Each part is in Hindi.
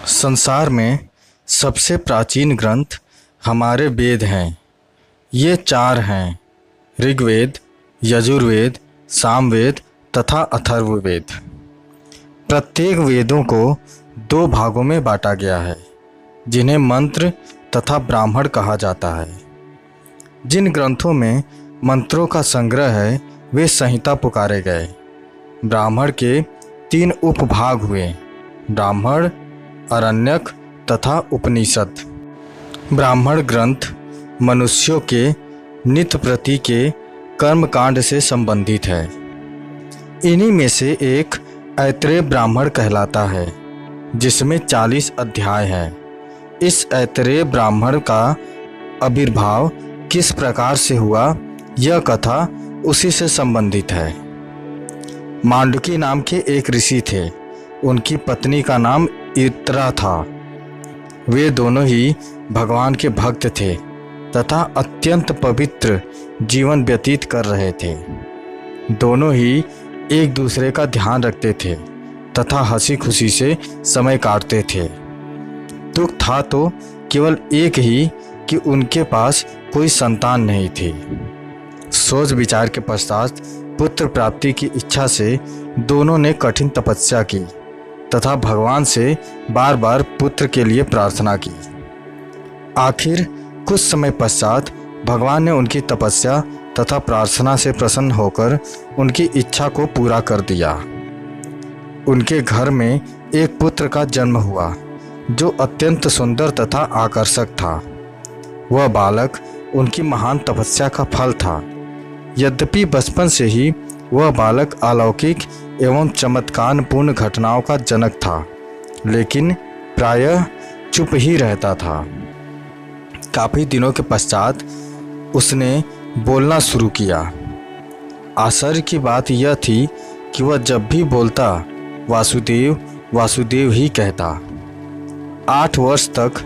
संसार में सबसे प्राचीन ग्रंथ हमारे वेद हैं। ये चार हैं: ऋग्वेद, यजुर्वेद, सामवेद तथा अथर्ववेद। प्रत्येक वेदों को दो भागों में बांटा गया है, जिन्हें मंत्र तथा ब्राह्मण कहा जाता है। जिन ग्रंथों में मंत्रों का संग्रह है वे संहिता पुकारे गए। ब्राह्मण के तीन उपभाग हुए: ब्राह्मण, आरण्यक तथा उपनिषद। ब्राह्मण ग्रंथ मनुष्यों के नित्य प्रति के कर्मकांड से संबंधित है। इन्हीं में से एक ऐतरेय ब्राह्मण कहलाता है, जिसमें 40 अध्याय हैं। इस ऐतरेय ब्राह्मण का आविर्भाव किस प्रकार से हुआ, यह कथा उसी से संबंधित है। मांडुकी नाम के एक ऋषि थे। उनकी पत्नी का नाम इत्रा था। वे दोनों ही भगवान के भक्त थे तथा अत्यंत पवित्र जीवन व्यतीत कर रहे थे। दोनों ही एक दूसरे का ध्यान रखते थे तथा हंसी खुशी से समय काटते थे। दुख था तो केवल एक ही कि उनके पास कोई संतान नहीं थी। सोच विचार के पश्चात पुत्र प्राप्ति की इच्छा से दोनों ने कठिन तपस्या की तथा भगवान से बार बार पुत्र के लिए प्रार्थना की। आखिर कुछ समय पश्चात भगवान ने उनकी तपस्या तथा प्रार्थना से प्रसन्न होकर उनकी इच्छा को पूरा कर दिया। उनके घर में एक पुत्र का जन्म हुआ, जो अत्यंत सुंदर तथा आकर्षक था। वह बालक उनकी महान तपस्या का फल था। यद्यपि बचपन से ही वह बालक अलौकिक एवं चमत्कारपूर्ण घटनाओं का जनक था, लेकिन प्रायः चुप ही रहता था। काफ़ी दिनों के पश्चात उसने बोलना शुरू किया। आश्चर्य की बात यह थी कि वह जब भी बोलता वासुदेव वासुदेव ही कहता। 8 वर्ष तक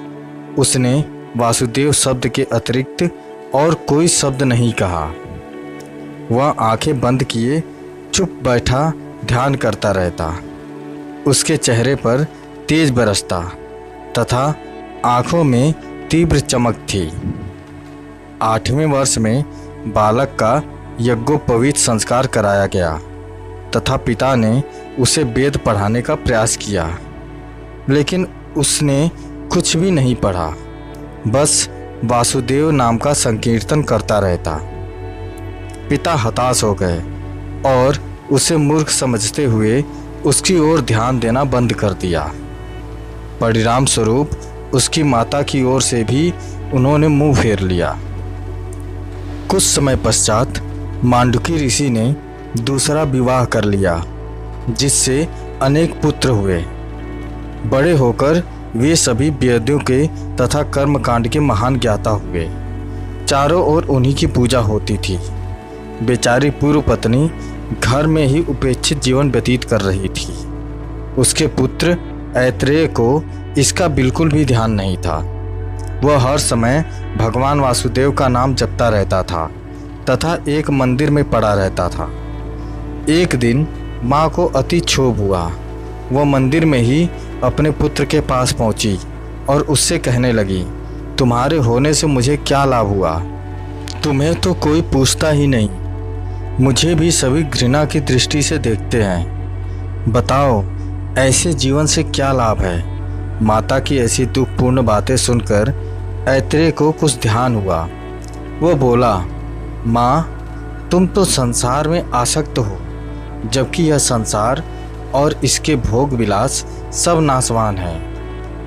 उसने वासुदेव शब्द के अतिरिक्त और कोई शब्द नहीं कहा। वह आंखें बंद किए चुप बैठा ध्यान करता रहता। उसके चेहरे पर तेज बरसता तथा आँखों में तीव्र चमक थी। 8वें वर्ष में बालक का यज्ञोपवीत संस्कार कराया गया तथा पिता ने उसे वेद पढ़ाने का प्रयास किया, लेकिन उसने कुछ भी नहीं पढ़ा, बस वासुदेव नाम का संकीर्तन करता रहता। पिता हताश हो गए और उसे मूर्ख समझते हुए उसकी ओर ध्यान देना बंद कर दिया। परिणाम स्वरूप उसकी माता की ओर से भी उन्होंने मुंह फेर लिया। कुछ समय पश्चात मांडुकी ऋषि ने दूसरा विवाह कर लिया, जिससे अनेक पुत्र हुए। बड़े होकर वे सभी वेदों के तथा कर्मकांड के महान ज्ञाता हुए। चारों ओर उन्हीं की पूजा होती थी। बेचारी पूर्व पत्नी घर में ही उपेक्षित जीवन व्यतीत कर रही थी। उसके पुत्र ऐतरेय को इसका बिल्कुल भी ध्यान नहीं था। वह हर समय भगवान वासुदेव का नाम जपता रहता था तथा एक मंदिर में पड़ा रहता था। एक दिन माँ को अति क्षोभ हुआ। वह मंदिर में ही अपने पुत्र के पास पहुँची और उससे कहने लगी, तुम्हारे होने से मुझे क्या लाभ हुआ? तुम्हें तो कोई पूछता ही नहीं। मुझे भी सभी घृणा की दृष्टि से देखते हैं। बताओ, ऐसे जीवन से क्या लाभ है? माता की ऐसी दुखपूर्ण बातें सुनकर ऐतरेय को कुछ ध्यान हुआ। वो बोला, माँ, तुम तो संसार में आसक्त हो, जबकि यह संसार और इसके भोग विलास सब नाशवान है।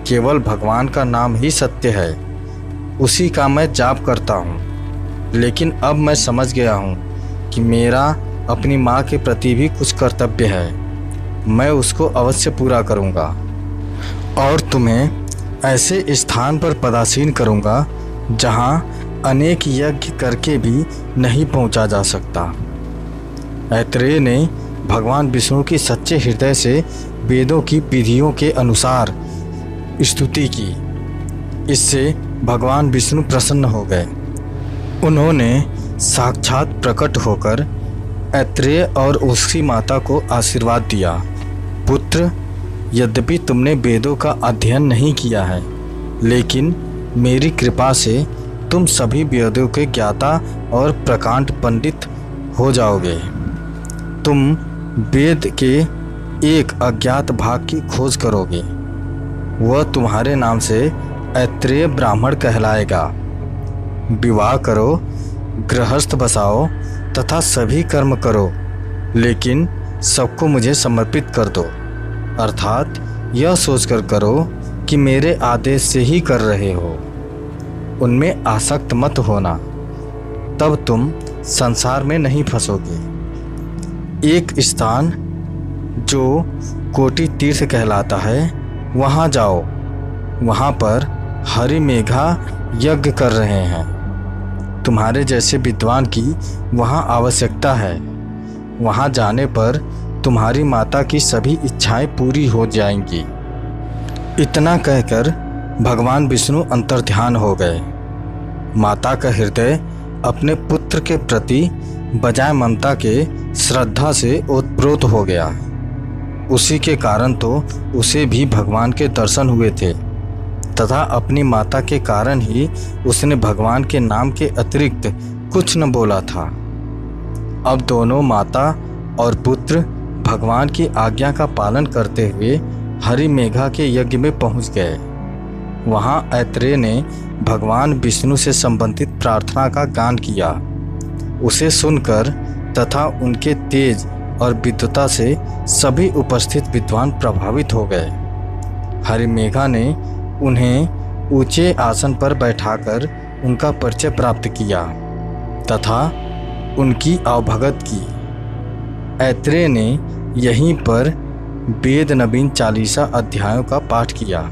केवल भगवान का नाम ही सत्य है। उसी का मैं जाप करता हूँ। लेकिन अब मैं समझ गया हूँ कि मेरा अपनी माँ के प्रति भी कुछ कर्तव्य है। मैं उसको अवश्य पूरा करूँगा और तुम्हें ऐसे स्थान पर पदासीन करूँगा जहाँ अनेक यज्ञ करके भी नहीं पहुँचा जा सकता। ऐतरेय ने भगवान विष्णु की सच्चे हृदय से वेदों की विधियों के अनुसार स्तुति की। इससे भगवान विष्णु प्रसन्न हो गए। उन्होंने साक्षात प्रकट होकर ऐतरेय और उसकी माता को आशीर्वाद दिया। पुत्र, यद्यपि तुमने वेदों का अध्ययन नहीं किया है, लेकिन मेरी कृपा से तुम सभी वेदों के ज्ञाता और प्रकांड पंडित हो जाओगे। तुम वेद के एक अज्ञात भाग की खोज करोगे, वह तुम्हारे नाम से ऐत्रेय ब्राह्मण कहलाएगा। विवाह करो, गृहस्थ बसाओ तथा सभी कर्म करो, लेकिन सबको मुझे समर्पित कर दो, अर्थात यह सोचकर करो कि मेरे आदेश से ही कर रहे हो। उनमें आसक्त मत होना, तब तुम संसार में नहीं फंसोगे। एक स्थान जो कोटि तीर्थ कहलाता है, वहाँ जाओ। वहाँ पर हरि मेघा यज्ञ कर रहे हैं। तुम्हारे जैसे विद्वान की वहाँ आवश्यकता है। वहाँ जाने पर तुम्हारी माता की सभी इच्छाएं पूरी हो जाएंगी। इतना कहकर भगवान विष्णु अंतर्ध्यान हो गए। माता का हृदय अपने पुत्र के प्रति बजाय ममता के श्रद्धा से ओतप्रोत हो गया। उसी के कारण तो उसे भी भगवान के दर्शन हुए थे, तथा अपनी माता के कारण ही उसने भगवान के नाम के अतिरिक्त कुछ न बोला था। अब दोनों माता और पुत्र भगवान की आज्ञा का पालन करते हुए हरि मेघा के यज्ञ में पहुंच गए। वहां ऐत्रेय ने भगवान विष्णु से संबंधित प्रार्थना का गान किया। उसे सुनकर तथा उनके तेज और विद्वता से सभी उपस्थित विद्वान प्रभावित हो गए। हरि मेघा ने उन्हें ऊंचे आसन पर बैठाकर उनका परिचय प्राप्त किया तथा उनकी अवभगत की। ऐत्रेय ने यहीं पर वेद नवीन 40 अध्यायों का पाठ किया।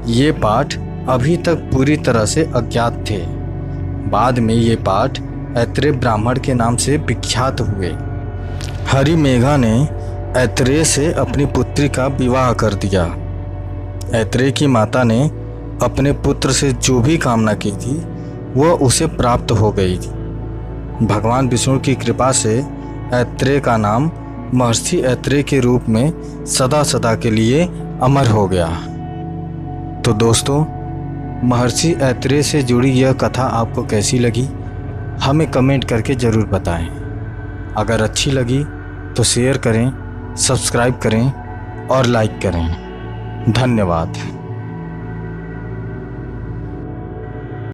ये पाठ अभी तक पूरी तरह से अज्ञात थे। बाद में ये पाठ ऐत्रेय ब्राह्मण के नाम से विख्यात हुए। हरि मेघा ने ऐत्रेय से अपनी पुत्री का विवाह कर दिया। ऐत्रेय की माता ने अपने पुत्र से जो भी कामना की थी वह उसे प्राप्त हो गई थी। भगवान विष्णु की कृपा से ऐत्रेय का नाम महर्षि ऐत्रेय के रूप में सदा सदा के लिए अमर हो गया। तो दोस्तों, महर्षि ऐत्रेय से जुड़ी यह कथा आपको कैसी लगी, हमें कमेंट करके ज़रूर बताएं। अगर अच्छी लगी तो शेयर करें, सब्सक्राइब करें और लाइक करें। धन्यवाद।